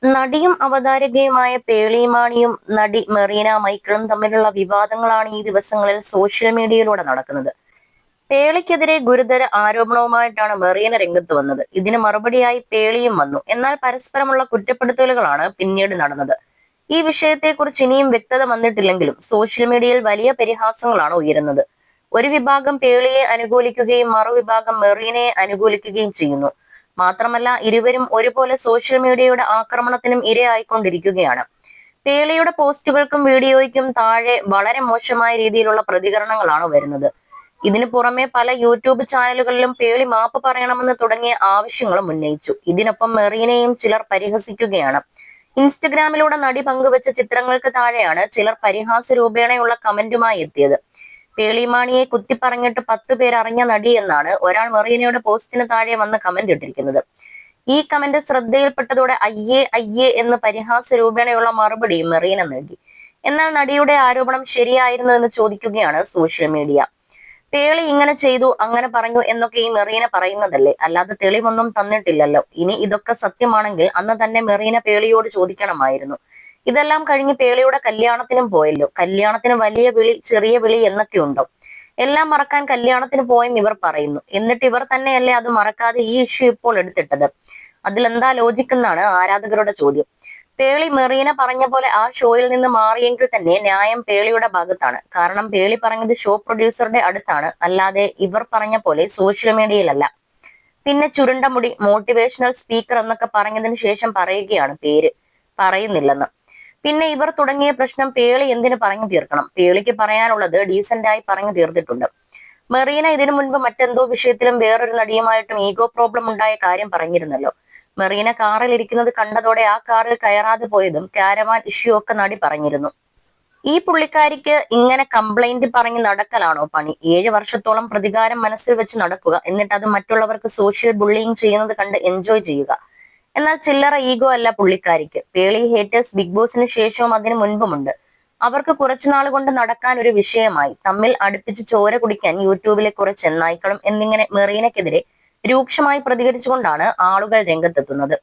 നടിയും അവതാരകയുമായ പേളിമാണിയും നടി മെറീന മൈക്കിളും തമ്മിലുള്ള വിവാദങ്ങളാണ് ഈ ദിവസങ്ങളിൽ സോഷ്യൽ മീഡിയയിലൂടെ നടക്കുന്നത്. പേളിക്കെതിരെ ഗുരുതര ആരോപണവുമായിട്ടാണ് മെറീന രംഗത്ത് വന്നത്. ഇതിന് മറുപടിയായി പേളിയും വന്നു. എന്നാൽ പരസ്പരമുള്ള കുറ്റപ്പെടുത്തലുകളാണ് പിന്നീട് നടന്നത്. ഈ വിഷയത്തെക്കുറിച്ച് ഇനിയും വ്യക്തത വന്നിട്ടില്ലെങ്കിലും സോഷ്യൽ മീഡിയയിൽ വലിയ പരിഹാസങ്ങളാണ് ഉയരുന്നത്. ഒരു വിഭാഗം പേളിയെ അനുകൂലിക്കുകയും മറുവിഭാഗം മെറീനയെ അനുകൂലിക്കുകയും ചെയ്യുന്നു. മാത്രമല്ല, ഇരുവരും ഒരുപോലെ സോഷ്യൽ മീഡിയയുടെ ആക്രമണത്തിനും ഇരയായിക്കൊണ്ടിരിക്കുകയാണ്. പേളിയുടെ പോസ്റ്റുകൾക്കും വീഡിയോയ്ക്കും താഴെ വളരെ മോശമായ രീതിയിലുള്ള പ്രതികരണങ്ങളാണ് വരുന്നത്. ഇതിനു പുറമെ പല യൂട്യൂബ് ചാനലുകളിലും പേളി മാപ്പ് പറയണമെന്ന് തുടങ്ങിയ ആവശ്യങ്ങളും ഉന്നയിച്ചു. ഇതിനൊപ്പം മെറീനയും ചിലർ പരിഹസിക്കുകയാണ്. ഇൻസ്റ്റഗ്രാമിലൂടെ നടി പങ്കുവച്ച ചിത്രങ്ങൾക്ക് താഴെയാണ് ചിലർ പരിഹാസ രൂപേണയുള്ള കമന്റുമായി എത്തിയത്. പേളിമാണിയെ കുത്തിപ്പറഞ്ഞിട്ട് 10 പേർ അറിഞ്ഞ നടി എന്നാണ് ഒരാൾ മെറീനയുടെ പോസ്റ്റിന് താഴെ വന്ന് കമന്റ് ഇട്ടിരിക്കുന്നത്. ഈ കമന്റ് ശ്രദ്ധയിൽപ്പെട്ടതോടെ അയ്യേ അയ്യേ എന്ന് പരിഹാസ രൂപേണയുള്ള മറുപടി മെറീന നൽകി. എന്നാൽ നടിയുടെ ആരോപണം ശരിയായിരുന്നു എന്ന് ചോദിക്കുകയാണ് സോഷ്യൽ മീഡിയ. പേളി ഇങ്ങനെ ചെയ്തു, അങ്ങനെ പറഞ്ഞു എന്നൊക്കെ ഈ മെറീന പറയുന്നതല്ലേ, അല്ലാതെ തെളിവൊന്നും തന്നിട്ടില്ലല്ലോ. ഇനി ഇതൊക്കെ സത്യമാണെങ്കിൽ അന്ന് തന്നെ മെറീന പേളിയോട് ചോദിക്കണമായിരുന്നു. ഇതെല്ലാം കഴിഞ്ഞ് പേളിയുടെ കല്യാണത്തിനും പോയല്ലോ. കല്യാണത്തിന് വലിയ വിളി ചെറിയ വിളി എന്നൊക്കെ ഉണ്ടോ? എല്ലാം മറക്കാൻ കല്യാണത്തിന് പോയെന്ന് ഇവർ പറയുന്നു. എന്നിട്ട് ഇവർ തന്നെയല്ലേ അത് മറക്കാതെ ഈ ഇഷ്യൂ ഇപ്പോൾ എടുത്തിട്ടത്? അതിലെന്താ ലോജിക് എന്നാണ് ആരാധകരുടെ ചോദ്യം. പേളി മെറീന പറഞ്ഞ പോലെ ആ ഷോയിൽ നിന്ന് മാറിയെങ്കിൽ തന്നെ ന്യായം പേളിയുടെ ഭാഗത്താണ്. കാരണം പേളി പറഞ്ഞത് ഷോ പ്രൊഡ്യൂസറുടെ അടുത്താണ്, അല്ലാതെ ഇവർ പറഞ്ഞ പോലെ സോഷ്യൽ മീഡിയയിലല്ല. പിന്നെ ചുരുണ്ട മുടി, മോട്ടിവേഷണൽ സ്പീക്കർ എന്നൊക്കെ പറഞ്ഞതിന് ശേഷം പറയുകയാണ് പേര് പറയുന്നില്ലെന്ന്. പിന്നെ ഇവർ തുടങ്ങിയ പ്രശ്നം പേളി എന്തിനു പറഞ്ഞു തീർക്കണം? പേളിക്ക് പറയാനുള്ളത് ഡീസന്റായി പറഞ്ഞു തീർത്തിട്ടുണ്ട്. മെറീന ഇതിനു മുൻപ് മറ്റെന്തോ വിഷയത്തിലും വേറൊരു നടിയുമായിട്ടും ഈഗോ പ്രോബ്ലം ഉണ്ടായ കാര്യം പറഞ്ഞിരുന്നല്ലോ. മെറീന കാറിൽ ഇരിക്കുന്നത് കണ്ടതോടെ ആ കാറിൽ കയറാതെ പോയതും കാരവാൻ ഇഷ്യൂ ഒക്കെ നടി പറഞ്ഞിരുന്നു. ഈ പുള്ളിക്കാരിക്ക് ഇങ്ങനെ കംപ്ലൈന്റ് പറഞ്ഞ് നടക്കലാണോ പണി? 7 വർഷത്തോളം പ്രതികാരം മനസ്സിൽ വെച്ച് നടക്കുക, എന്നിട്ട് അത് മറ്റുള്ളവർക്ക് സോഷ്യൽ ബുള്ളിങ് ചെയ്യുന്നത് കണ്ട് എൻജോയ് ചെയ്യുക. എന്നാൽ ചില്ലറ ഈഗോ അല്ല പുള്ളിക്കാരിക്ക്. പേളി ഹേറ്റേഴ്സ് ബിഗ് ബോസിന് ശേഷവും അതിനു മുൻപുമുണ്ട്. അവർക്ക് കുറച്ചുനാൾ കൊണ്ട് നടക്കാൻ ഒരു വിഷയമായി. തമ്മിൽ അടുപ്പിച്ച് ചോര കുടിക്കാൻ യൂട്യൂബിലെ കുറച്ച് ചെന്നായ്ക്കളും എന്നിങ്ങനെ മെറീനയ്ക്കെതിരെ രൂക്ഷമായി പ്രതികരിച്ചുകൊണ്ടാണ് ആളുകൾ രംഗത്തെത്തുന്നത്.